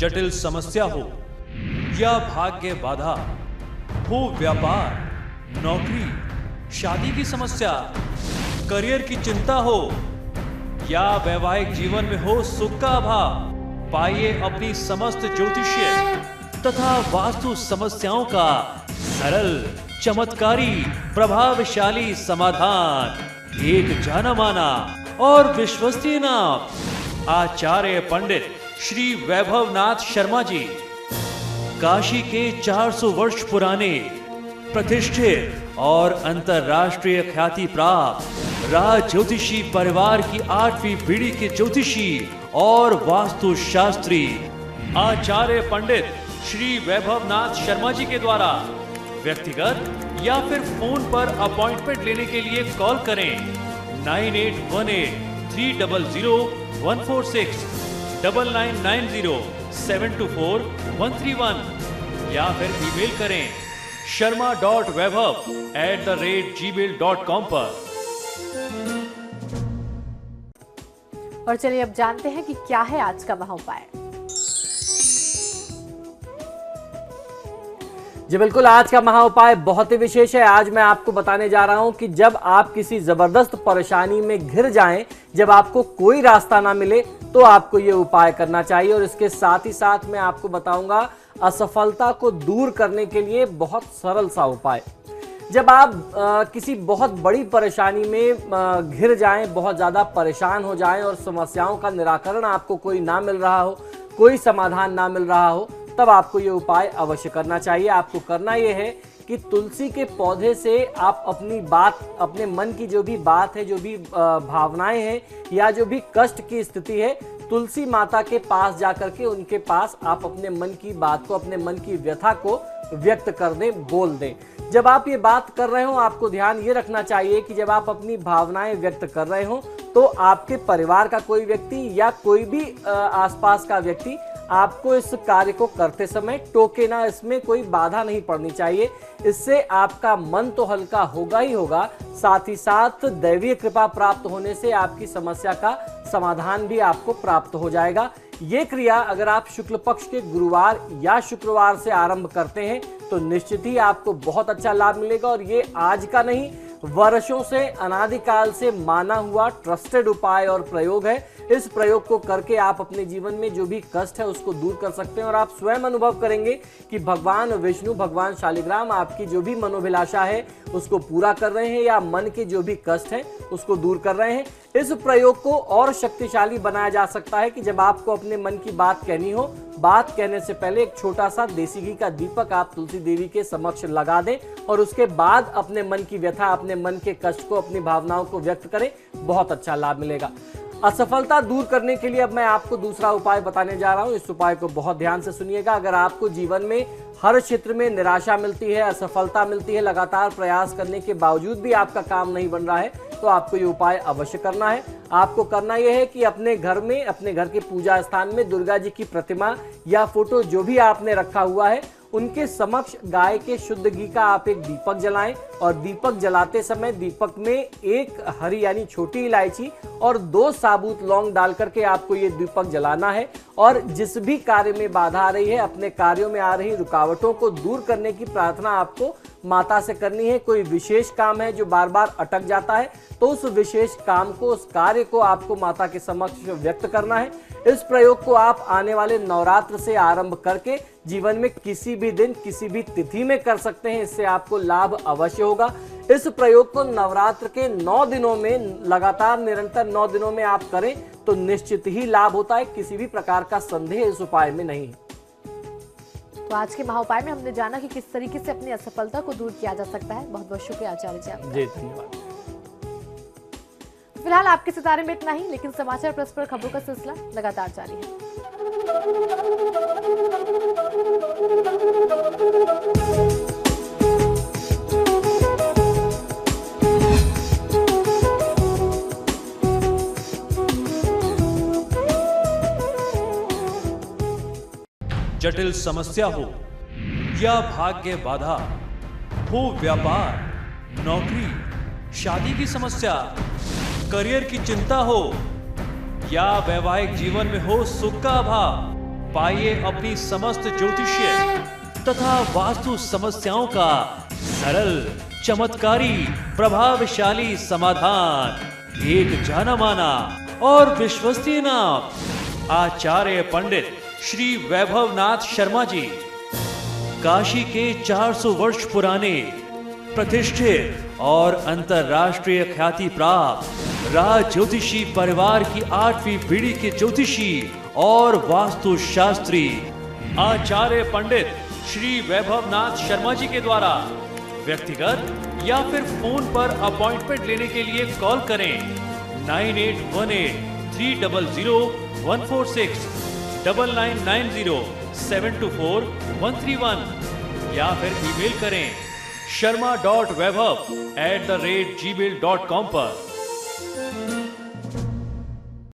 जटिल समस्या हो या भाग्य बाधा, हो व्यापार, नौकरी, शादी की समस्या, करियर की चिंता हो या वैवाहिक जीवन में हो सुख का अभाव, पाइए अपनी समस्त ज्योतिषीय तथा वास्तु समस्याओं का सरल, चमत्कारी, प्रभावशाली समाधान। एक जाना माना और विश्वसनीय नाम, आचार्य पंडित श्री वैभवनाथ शर्मा जी, काशी के 400 वर्ष पुराने प्रतिष्ठित और अंतरराष्ट्रीय ख्याति प्राप्त राज ज्योतिषी परिवार की 8वीं पीढ़ी के ज्योतिषी और वास्तु शास्त्री आचार्य पंडित श्री वैभवनाथ शर्मा जी के द्वारा व्यक्तिगत या फिर फोन पर अपॉइंटमेंट लेने के लिए कॉल करें 9818-300-146, 9990-724-131 या फिर ईमेल करें sharma.vaibhav@gmail.com पर। और चलिए अब जानते हैं कि क्या है आज का महा उपाय। जी बिल्कुल, आज का महा उपाय बहुत ही विशेष है। आज मैं आपको बताने जा रहा हूं कि जब आप किसी जबरदस्त परेशानी में घिर जाएं, जब आपको कोई रास्ता ना मिले, तो आपको ये उपाय करना चाहिए। और इसके साथ ही साथ मैं आपको बताऊंगा असफलता को दूर करने के लिए बहुत सरल सा उपाय। जब आप किसी बहुत बड़ी परेशानी में घिर जाएं, बहुत ज़्यादा परेशान हो जाएं और समस्याओं का निराकरण आपको कोई ना मिल रहा हो, कोई समाधान ना मिल रहा हो, तब आपको ये उपाय अवश्य करना चाहिए। आपको करना ये है कि तुलसी के पौधे से आप अपनी बात, अपने मन की जो भी बात है, जो भी भावनाएं हैं या जो भी कष्ट की स्थिति है, तुलसी माता के पास जाकर के उनके पास आप अपने मन की बात को, अपने मन की व्यथा को व्यक्त कर दें, बोल दें। जब आप ये बात कर रहे हो, आपको ध्यान ये रखना चाहिए कि जब आप अपनी भावनाएं व्यक्त कर रहे हो, तो आपके परिवार का कोई व्यक्ति या कोई भी आसपास का व्यक्ति आपको इस कार्य को करते समय टोके ना, इसमें कोई बाधा नहीं पड़नी चाहिए। इससे आपका मन तो हल्का होगा ही होगा, साथ ही साथ दैवीय कृपा प्राप्त होने से आपकी समस्या का समाधान भी आपको प्राप्त हो जाएगा। ये क्रिया अगर आप शुक्ल पक्ष के गुरुवार या शुक्रवार से आरंभ करते हैं तो निश्चित ही आपको बहुत अच्छा लाभ मिलेगा। और ये आज का नहीं, वर्षों से, अनादिकाल से माना हुआ ट्रस्टेड उपाय और प्रयोग है। इस प्रयोग को करके आप अपने जीवन में जो भी कष्ट है उसको दूर कर सकते हैं और आप स्वयं अनुभव करेंगे कि भगवान विष्णु, भगवान शालिग्राम आपकी जो भी मनोभिलाषा है उसको पूरा कर रहे हैं या मन के जो भी कष्ट है उसको दूर कर रहे हैं। इस प्रयोग को और शक्तिशाली बनाया जा सकता है कि जब आपको अपने मन की बात कहनी हो, बात कहने से पहले एक छोटा सा देसी घी का दीपक आप तुलसी देवी के समक्ष लगा दें और उसके बाद अपने मन की व्यथा, अपने मन के कष्ट को, अपनी भावनाओं को व्यक्त करें। बहुत अच्छा लाभ मिलेगा। असफलता दूर करने के लिए अब मैं आपको दूसरा उपाय बताने जा रहा हूं। इस उपाय को बहुत ध्यान से सुनिएगा। अगर आपको जीवन में हर क्षेत्र में निराशा मिलती है, असफलता मिलती है, लगातार प्रयास करने के बावजूद भी आपका काम नहीं बन रहा है, तो आपको ये उपाय अवश्य करना है। आपको करना यह है कि अपने घर में, अपने घर के पूजा स्थान में दुर्गा जी की प्रतिमा या फोटो जो भी आपने रखा हुआ है, उनके समक्ष गाय के शुद्ध घी का आप एक दीपक जलाएं और दीपक जलाते समय दीपक में एक हरी यानी छोटी इलायची और 2 साबुत लौंग डाल करके आपको ये दीपक जलाना है। और जिस भी कार्य में बाधा आ रही है, अपने कार्यों में आ रही रुकावटों को दूर करने की प्रार्थना आपको माता से करनी है। कोई विशेष काम है जो बार बार अटक जाता है, तो उस विशेष काम को, उस कार्य को आपको माता के समक्ष व्यक्त करना है। इस प्रयोग को आप आने वाले नवरात्र से आरंभ करके जीवन में किसी भी दिन, किसी भी तिथि में कर सकते हैं। इससे आपको लाभ अवश्य होगा। इस प्रयोग को नवरात्र के 9 दिनों में लगातार, निरंतर 9 दिनों में आप करें तो निश्चित ही लाभ होता है। किसी भी प्रकार का संदेह इस उपाय में नहीं है। तो आज के महा उपाय में हमने जाना कि किस तरीके से अपनी असफलता को दूर किया जा सकता है। बहुत बहुत शुक्रिया आचार्य जी आपका। जी धन्यवाद। फिलहाल आपके सितारे में इतना ही, लेकिन समाचार प्लस पर खबरों का सिलसिला लगातार जारी है। जटिल समस्या हो या भाग्य बाधा, हो व्यापार, नौकरी, शादी की समस्या, करियर की चिंता हो या वैवाहिक जीवन में हो सुख का अभाव, पाइए अपनी समस्त ज्योतिषीय तथा वास्तु समस्याओं का सरल, चमत्कारी, प्रभावशाली समाधान। एक जाना माना और विश्वसनीय नाम आचार्य पंडित श्री वैभवनाथ शर्मा जी, काशी के 400 वर्ष पुराने प्रतिष्ठित और अंतरराष्ट्रीय ख्याति प्राप्त राज ज्योतिषी परिवार की 8वीं पीढ़ी के ज्योतिषी और वास्तु शास्त्री आचार्य पंडित श्री वैभवनाथ शर्मा जी के द्वारा व्यक्तिगत या फिर फोन पर अपॉइंटमेंट लेने के लिए कॉल करें 9818-300-146, 9990-724-131 या फिर ईमेल करें sharma.vaibhav@gmail.com पर।